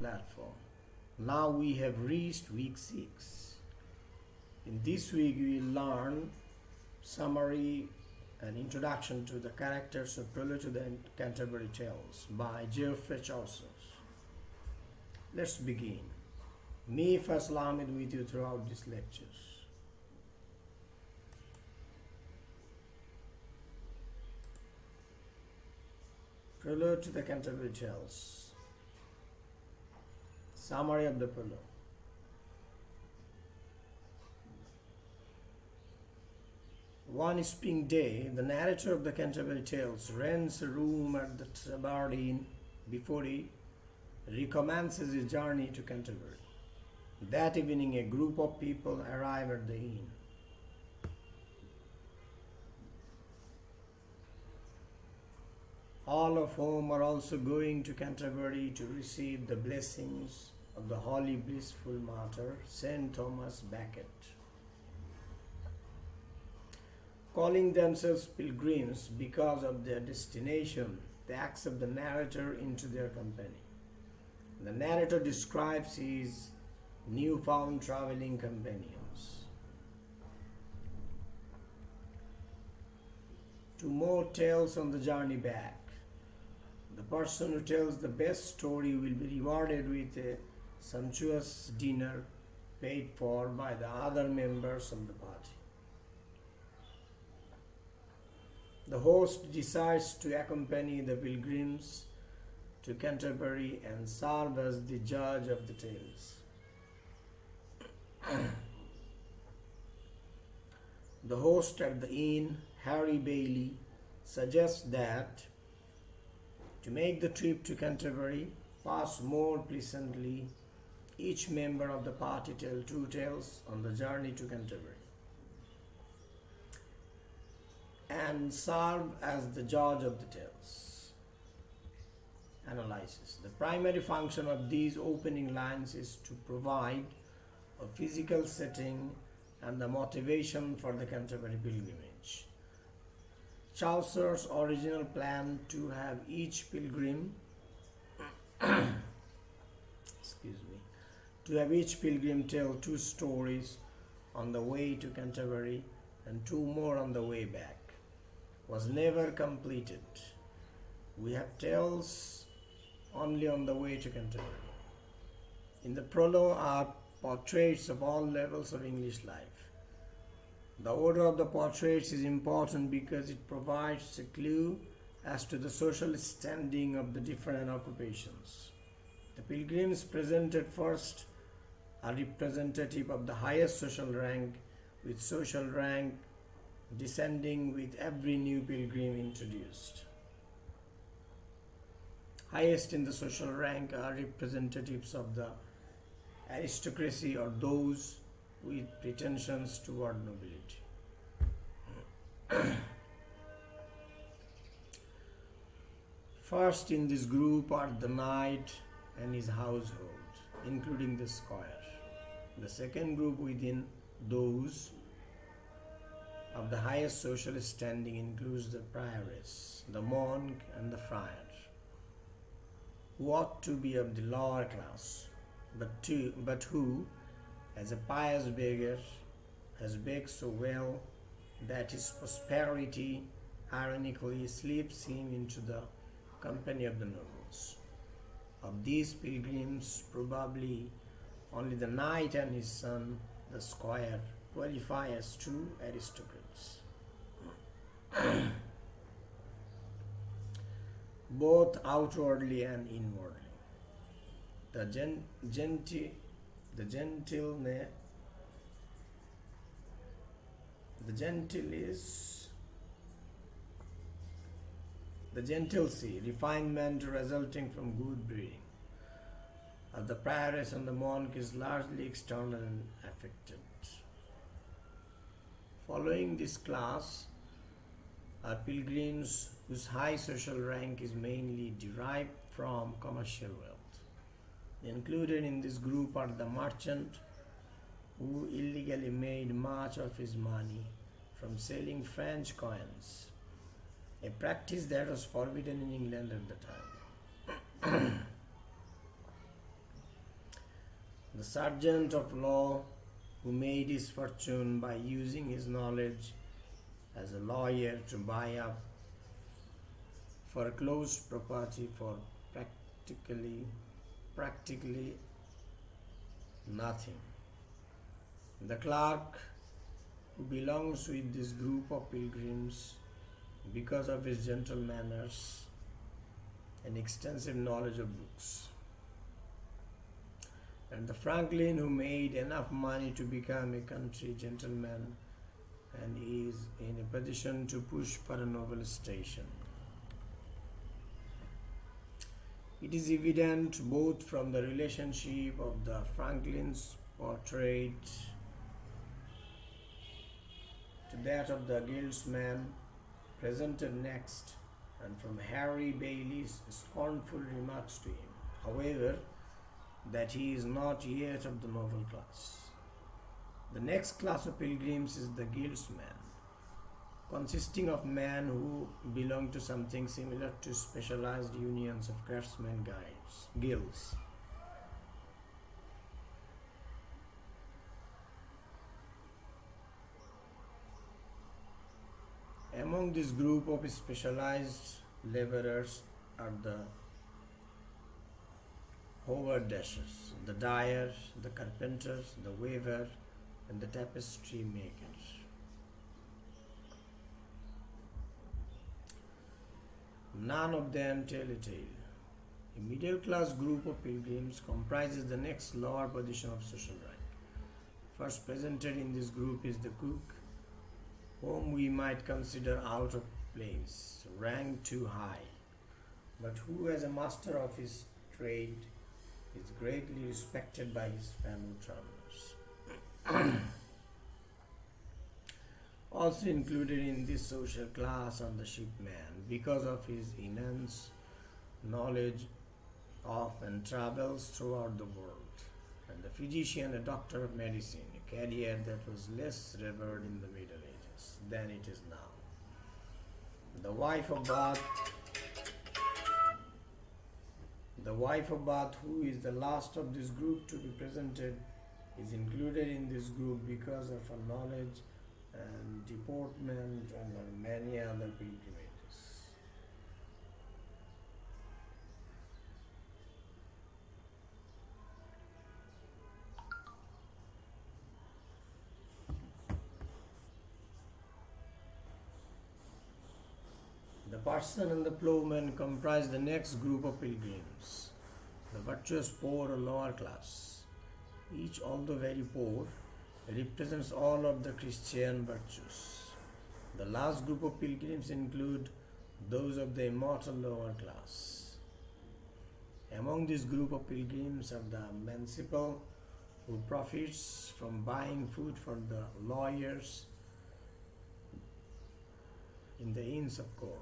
platform. Now we have reached week 6. In this week we will learn summary and introduction to the characters of Prologue to the Canterbury Tales by Geoffrey Chaucer. Let's begin. Me, Faisal Ahmed, with you throughout these lectures. Prologue to the Canterbury Tales. Summary of the prologue. One spring day, the narrator of the Canterbury Tales rents a room at the Tavern Inn before he recommences his journey to Canterbury. That evening, a group of people arrive at the inn. All of whom are also going to Canterbury to receive the blessings of the holy blissful martyr Saint Thomas Becket. Calling themselves pilgrims because of their destination, they accept the narrator into their company. The narrator describes his newfound traveling companions. 2 more tales on the journey back. The person who tells the best story will be rewarded with a sumptuous dinner paid for by the other members of the party. The host decides to accompany the pilgrims to Canterbury and serve as the judge of the tales. The host at the inn, Harry Bailey, suggests that to make the trip to Canterbury pass more pleasantly, each member of the party tell 2 tales on the journey to Canterbury and serve as the judge of the tales. Analysis. The primary function of these opening lines is to provide a physical setting and the motivation for the Canterbury pilgrimage. Chaucer's original plan to have each pilgrim tell 2 stories on the way to Canterbury and 2 more on the way back was never completed. We have tales only on the way to Canterbury. In the prologue are portraits of all levels of English life. The order of the portraits is important because it provides a clue as to the social standing of the different occupations. The pilgrims presented first are representative of the highest social rank, with social rank descending with every new pilgrim introduced. Highest in the social rank are representatives of the aristocracy or those with pretensions toward nobility. First in this group are the knight and his household, including the squire. The second group within those of the highest social standing includes the prioress, the monk, and the friar, who ought to be of the lower class, but who, as a pious beggar, has begged so well that his prosperity ironically slips him into the company of the nobles. Of these pilgrims, probably only the knight and his son, the squire, qualify as true aristocrats. Both outwardly and inwardly. The gentility, refinement resulting from good breeding of the prioress and the monk is largely external and affected. Following this class are pilgrims whose high social rank is mainly derived from commercial wealth. Included in this group are the merchant who illegally made much of his money from selling French coins, a practice that was forbidden in England at the time. the sergeant of law who made his fortune by using his knowledge as a lawyer to buy up foreclosed property for practically nothing. The clerk who belongs with this group of pilgrims because of his gentle manners and extensive knowledge of books. And the franklin who made enough money to become a country gentleman and is in a position to push for a noble station. It is evident both from the relationship of the franklin's portrait to that of the Guildsman presented next, and from Harry Bailey's scornful remarks to him, however, that he is not yet of the noble class. The next class of pilgrims is the Guildsman, consisting of men who belong to something similar to specialized unions of craftsmen guilds. Among this group of specialized laborers are the haberdashers, the dyer, the carpenter, the weaver, and the tapestry maker. None of them tell a tale. A middle class group of pilgrims comprises the next lower position of social rank. First presented in this group is the cook, whom we might consider out of place, ranked too high, but who, as a master of his trade, is greatly respected by his fellow travelers. Also included in this social class are the shipman, because of his immense knowledge of and travels throughout the world, and the physician, a doctor of medicine, a career that was less revered in the Middle Ages than it is now. The wife of Bath, who is the last of this group to be presented, is included in this group because of her knowledge and deportment and many other pilgrimages. The parson and the plowman comprise the next group of pilgrims, the virtuous poor or lower class. Each, although very poor, represents all of the Christian virtues. The last group of pilgrims include those of the immortal lower class. Among this group of pilgrims are the municipal, who profits from buying food for the lawyers in the Inns of Court,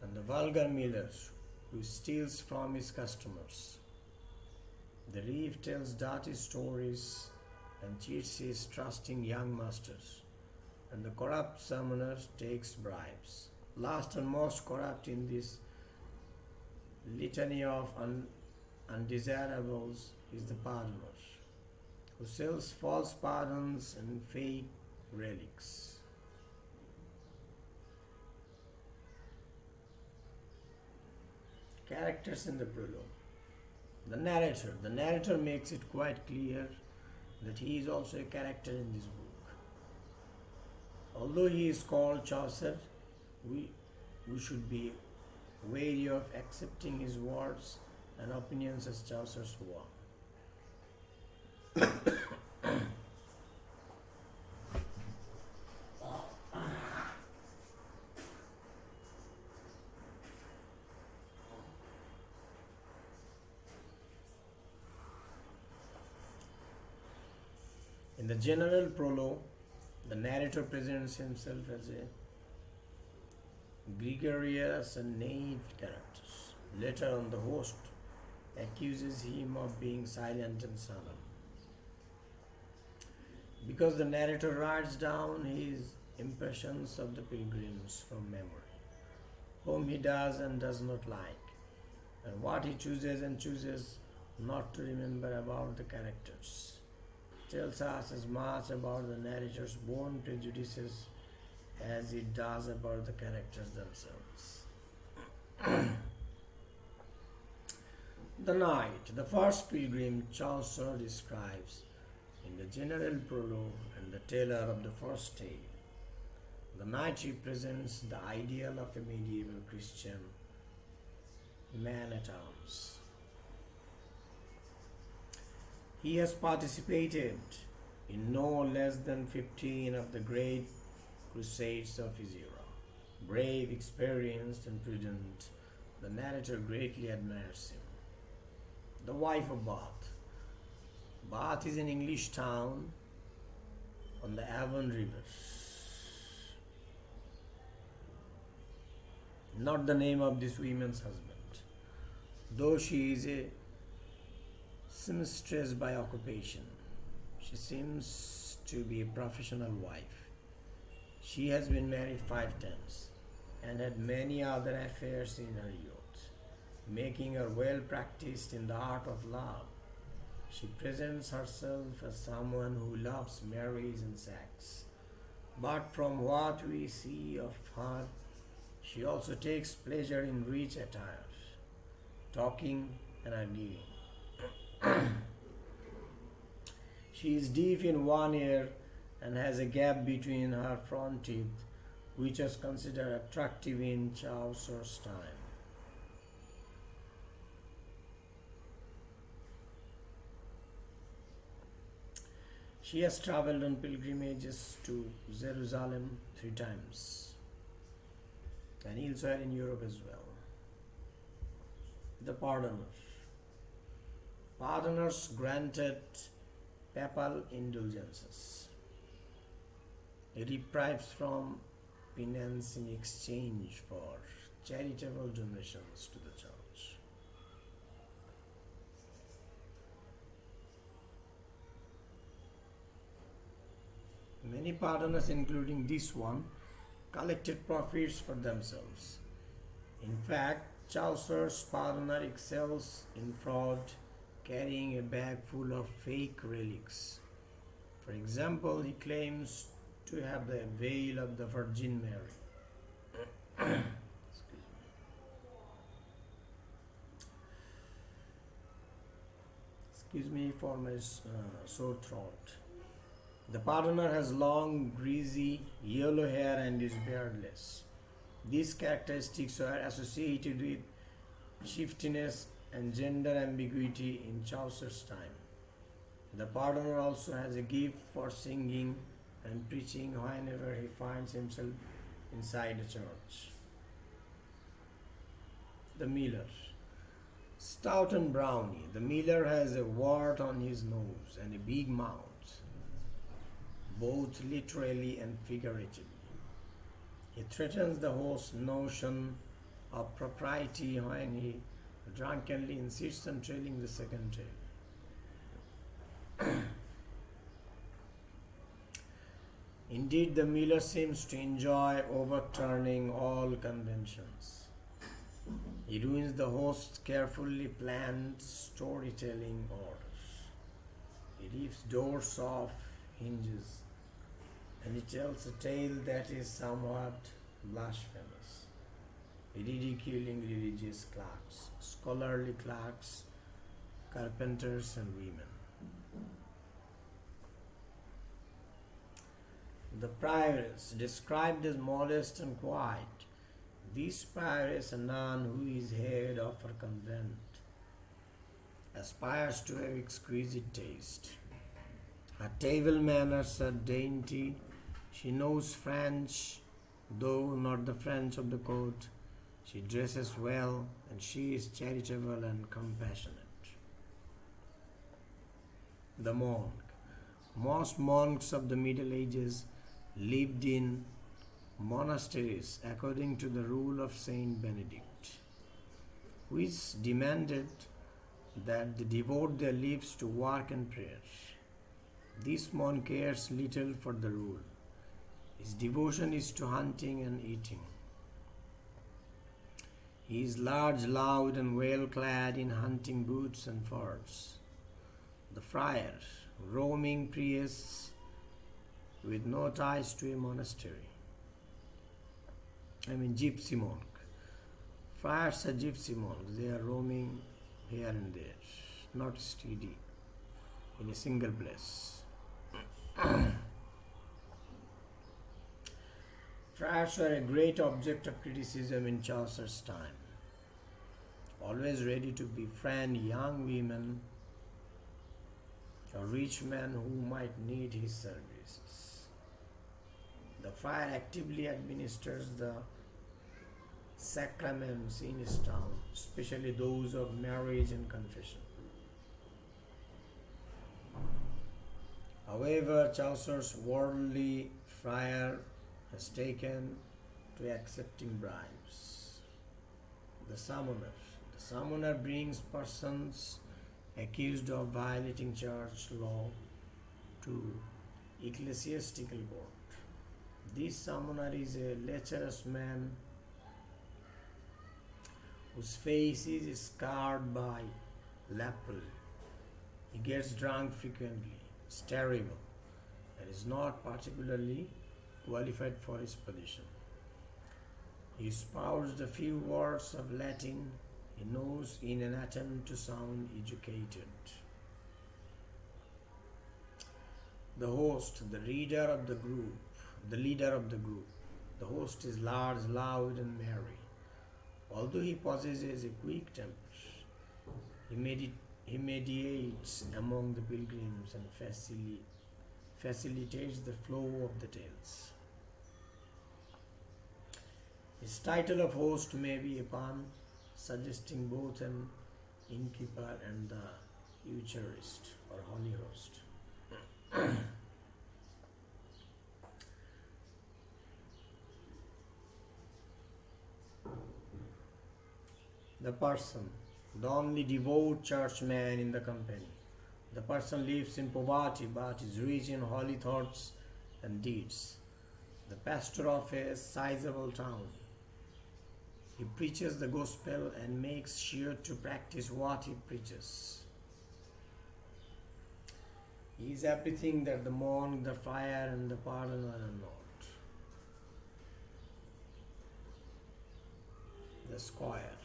and the vulgar miller, who steals from his customers. The reeve tells dirty stories and cheats his trusting young masters, and the corrupt summoner takes bribes. Last and most corrupt in this litany of undesirables is the pardoner, who sells false pardons and fake relics. Characters in the prologue. The narrator makes it quite clear that he is also a character in this book. Although he is called Chaucer, we should be wary of accepting his words and opinions as Chaucer's work. In the general prologue, the narrator presents himself as a gregarious and naive character. Later on, the host accuses him of being silent and sullen, because the narrator writes down his impressions of the pilgrims from memory, whom he does and does not like. and what he chooses and chooses not to remember about the characters. Tells us as much about the narrator's own prejudices as it does about the characters themselves. The night, the first pilgrim Chaucer describes in the general prologue and the teller of the first tale. The knight represents the ideal of a medieval Christian man at arms. He has participated in no less than 15 of the great crusades of his era. Brave, experienced, and prudent, the narrator greatly admires him. The wife of Bath. Bath is an English town on the Avon River. Not the name of this woman's husband, though she is a seamstress by occupation. She seems to be a professional wife. She has been married 5 times and had many other affairs in her youth, making her well practiced in the art of love. She presents herself as someone who loves marries and sex. But from what we see of her, she also takes pleasure in rich attire, talking and arguing. She is deaf in one ear and has a gap between her front teeth, which was considered attractive in Chaucer's time. She has traveled on pilgrimages to Jerusalem 3 times and elsewhere in Europe as well. The pardoner. Pardoners granted papal indulgences, reprieves from penance in exchange for charitable donations to the church. Many pardoners, including this one, collected profits for themselves. In fact, Chaucer's pardoner excels in fraud, carrying a bag full of fake relics. For example, he claims to have the veil of the Virgin Mary. Excuse me for my sore throat. The pardoner has long, greasy, yellow hair and is beardless. These characteristics are associated with shiftiness and gender ambiguity in Chaucer's time. The pardoner also has a gift for singing and preaching whenever he finds himself inside a church. The miller. Stout and brawny, the miller has a wart on his nose and a big mouth, both literally and figuratively. He threatens the host's notion of propriety when he drunkenly insists on trailing the second tail. Indeed, the miller seems to enjoy overturning all conventions. He ruins the host's carefully planned storytelling orders. He leaves doors off hinges, and he tells a tale that is somewhat blasphemous, ridiculing religious clerks, scholarly clerks, carpenters, and women. The prioress, described as modest and quiet, this prioress, a nun who is head of her convent, aspires to have exquisite taste. Her table manners are dainty. She knows French, though not the French of the court. She dresses well, and she is charitable and compassionate. The monk. Most monks of the Middle Ages lived in monasteries according to the rule of Saint Benedict, which demanded that they devote their lives to work and prayer. This monk cares little for the rule. His devotion is to hunting and eating. He is large, loud, and well clad in hunting boots and furs. The friar, roaming priests with no ties to a monastery. Gypsy monk. Friars are gypsy monks. They are roaming here and there, not steady in a single place. Friars were a great object of criticism in Chaucer's time, always ready to befriend young women or rich men who might need his services. The friar actively administers the sacraments in his town, especially those of marriage and confession. However, Chaucer's worldly friar has taken to accepting bribes. The summoner brings persons accused of violating church law to ecclesiastical court. This summoner is a lecherous man whose face is scarred by leprosy. He gets drunk frequently, is terrible, and is not particularly qualified for his position. He spouts the few words of Latin he knows in an attempt to sound educated. The host, the leader of the group. The host is large, loud, and merry. Although he possesses a quick temper, he mediates among the pilgrims and facilitates the flow of the tales. His title of host may be a pun, suggesting both an innkeeper and the Eucharist or Holy Host. The person, the only devout churchman in the company. The person lives in poverty but is rich in holy thoughts and deeds. The pastor of a sizable town. He preaches the gospel and makes sure to practice what he preaches. He is everything that the monk, the friar, and the pardoner are not. The squire,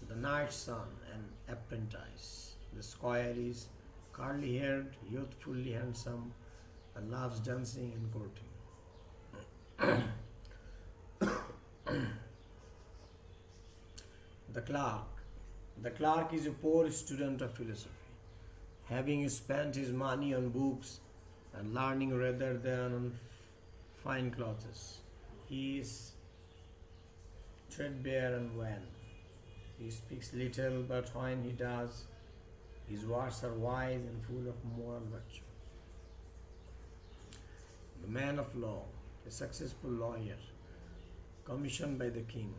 the knight's son and apprentice. The squire is curly-haired, youthfully handsome, and loves dancing and courting. The clerk is a poor student of philosophy, having spent his money on books and learning rather than on fine clothes. He is threadbare and wan. He speaks little, but when he does, his words are wise and full of moral virtue. The man of law, a successful lawyer, commissioned by the king.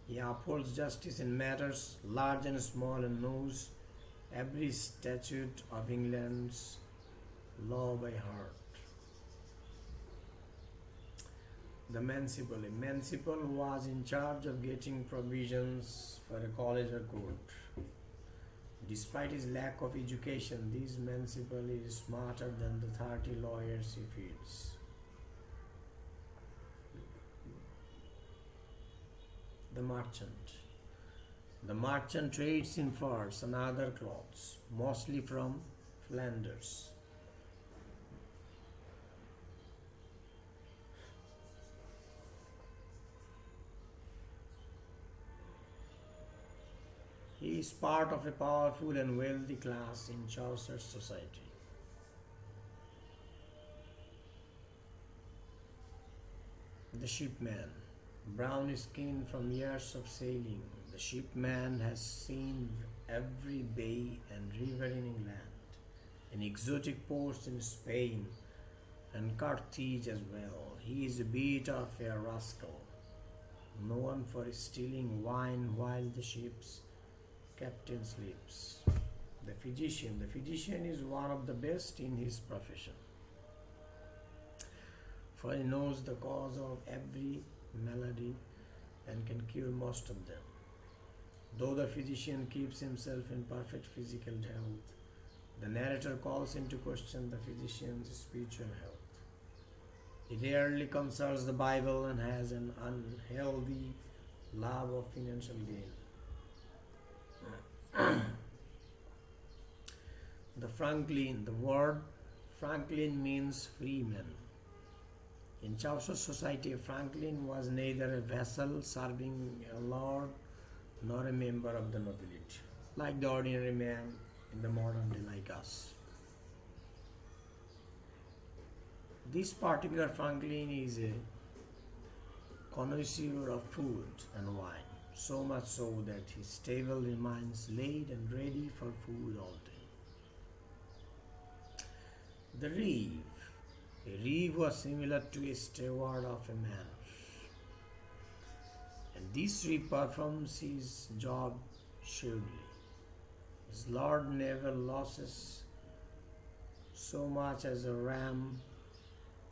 He upholds justice in matters large and small and knows every statute of England's law by heart. The manciple, a manciple who was in charge of getting provisions for a college or court. Despite his lack of education, this manciple is smarter than the 30 lawyers he feeds. The merchant. The merchant trades in furs and other cloths, mostly from Flanders. He is part of a powerful and wealthy class in Chaucer's society. The shipman, brown skinned from years of sailing, the shipman has seen every bay and river in England, and exotic ports in Spain, and Carthage as well. He is a bit of a rascal, known for stealing wine while the ship's captain sleeps. The physician is one of the best in his profession, for he knows the cause of every malady and can cure most of them. Though the physician keeps himself in perfect physical health, the narrator calls into question the physician's spiritual health. He rarely consults the Bible and has an unhealthy love of financial gain. The word Franklin means freeman. In Chaucer's society, a Franklin was neither a vassal serving a lord nor a member of the nobility, like the ordinary man in the modern day like us. This particular Franklin is a connoisseur of food and wine, so much so that his table remains laid and ready for food all day. The reeve. A reeve was similar to a steward of a manor, and this reeve performs his job shrewdly. His lord never loses so much as a ram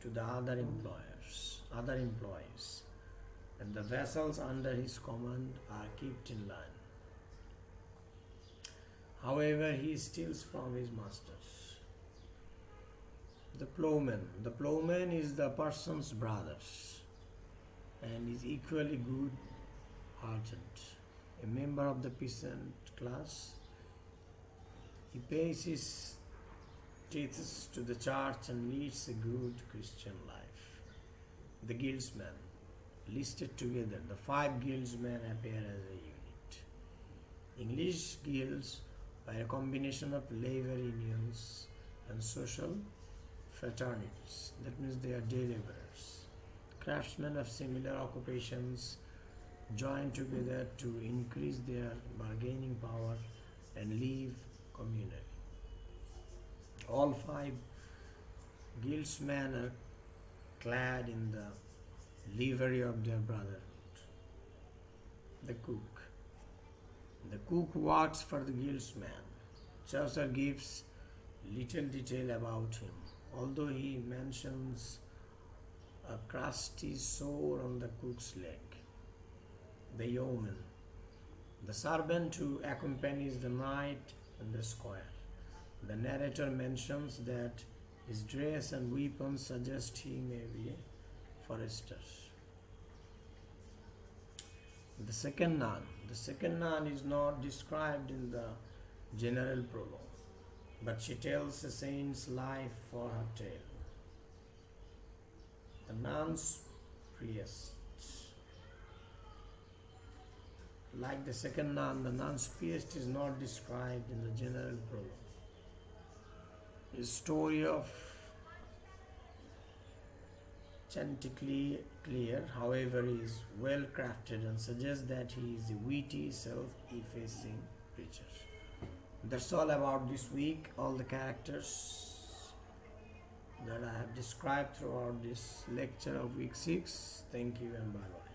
to the other employees, and the vessels under his command are kept in line. However, he steals from his masters. The plowman. The plowman is the person's brother and is equally good-hearted. A member of the peasant class, he pays his tithes to the church and leads a good Christian life. The Guildsman. Listed together, the 5 Guildsmen appear as a unit. English guilds are a combination of labor unions and social fraternities. That means they are day laborers. Craftsmen of similar occupations join together to increase their bargaining power and live communally. All 5 guildsmen are clad in the livery of their brotherhood. The cook. The cook works for the guildsman. Chaucer gives little detail about him, although he mentions a crusty sore on the cook's leg. The yeoman. The servant who accompanies the knight and the squire. The narrator mentions that his dress and weapons suggest he may be a forester. The second nun. The second nun is not described in the general prologue, but she tells a saint's life for her tale. The nun's priest. Like the second nun, the nun's priest is not described in the general prologue. His story of Chanticleer, however, is well crafted and suggests that he is a witty, self-effacing preacher. That's all about this week. All the characters that I have described throughout this lecture of week 6. Thank you and bye bye.